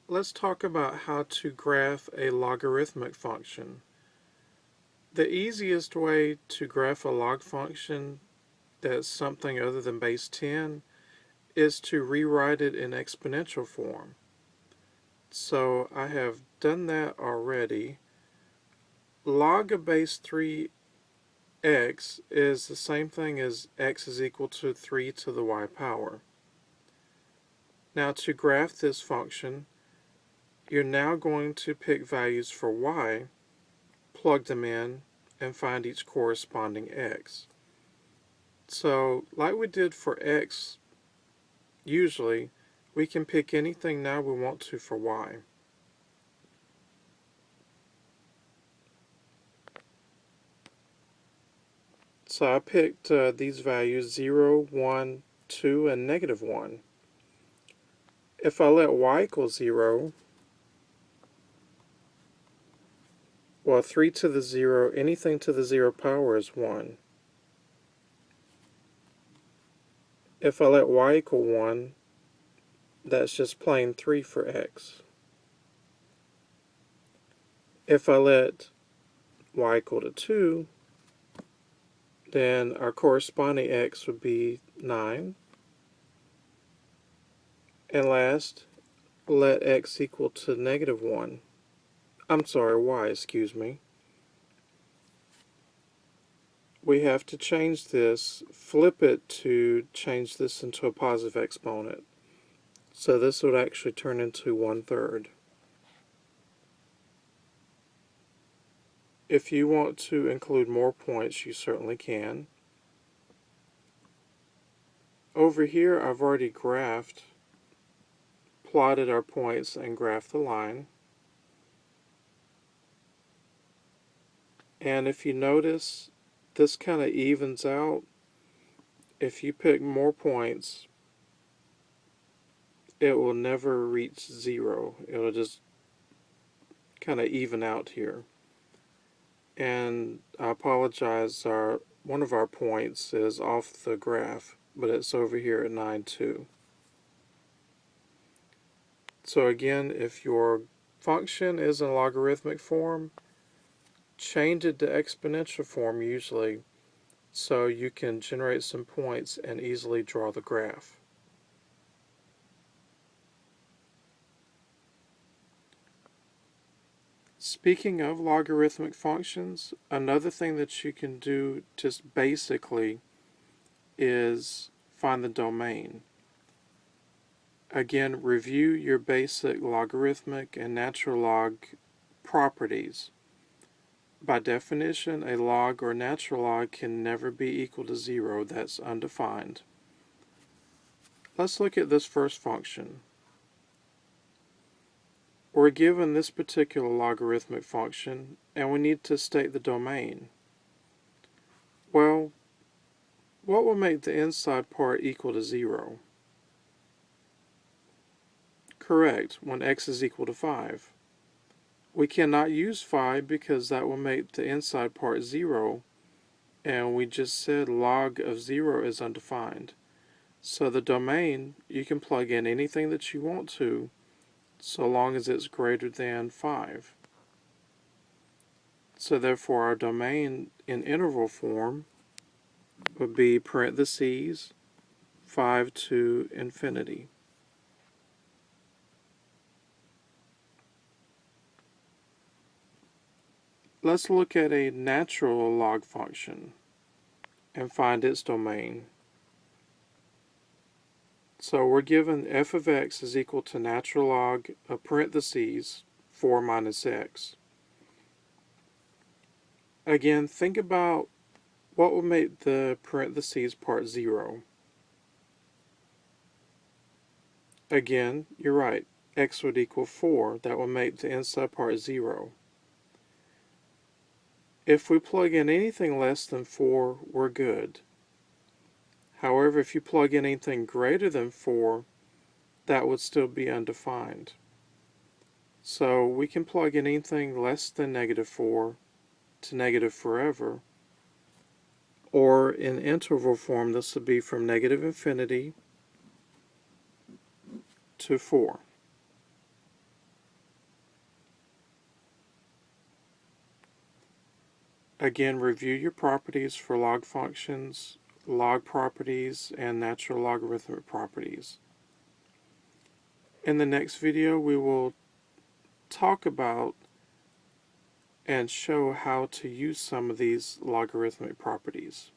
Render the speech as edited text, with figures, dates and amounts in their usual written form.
Let's talk about how to graph a logarithmic function. The easiest way to graph a log function that's something other than base 10 is to rewrite it in exponential form. So I have done that already. Log of base 3x is the same thing as x is equal to 3 to the y power. Now to graph this function, you're now going to pick values for y, plug them in, and find each corresponding x. So, like we did for x, usually, we can pick anything now we want to for y. So I picked these values 0, 1, 2, and negative 1. If I let y equal 0, well, 3 to the 0, anything to the 0 power is 1. If I let y equal 1, that's just plain 3 for x. If I let y equal to 2, then our corresponding x would be 9. And last, let x equal to negative 1. I'm sorry, y, excuse me. We have to change this, flip it to change this into a positive exponent. So this would actually turn into 1/3. If you want to include more points, you certainly can. Over here, I've already plotted our points and graphed the line. And if you notice, this kind of evens out. If you pick more points, it will never reach 0. It'll just kind of even out here. And I apologize, one of our points is off the graph, but it's over here at 9, 2. So again, if your function is in logarithmic form, change it to exponential form usually, so you can generate some points and easily draw the graph. Speaking of logarithmic functions, another thing that you can do just basically is find the domain. Again, review your basic logarithmic and natural log properties. By definition, a log or natural log can never be equal to 0. That's undefined. Let's look at this first function. We're given this particular logarithmic function, and we need to state the domain. Well, what will make the inside part equal to 0? Correct, when x is equal to 5. We cannot use 5 because that will make the inside part 0, and we just said log of 0 is undefined. So the domain, you can plug in anything that you want to, so long as it's greater than 5. So therefore our domain in interval form would be parentheses 5 to infinity. Let's look at a natural log function and find its domain. So we're given f of x is equal to natural log of parentheses 4 minus x. Again, think about what would make the parentheses part 0. Again, you're right, x would equal 4. That will make the inside part 0. If we plug in anything less than 4, we're good. However, if you plug in anything greater than 4, that would still be undefined. So we can plug in anything less than negative 4 to negative forever, or in interval form, this would be from negative infinity to 4. Again, review your properties for log functions, log properties, and natural logarithmic properties. In the next video, we will talk about and show how to use some of these logarithmic properties.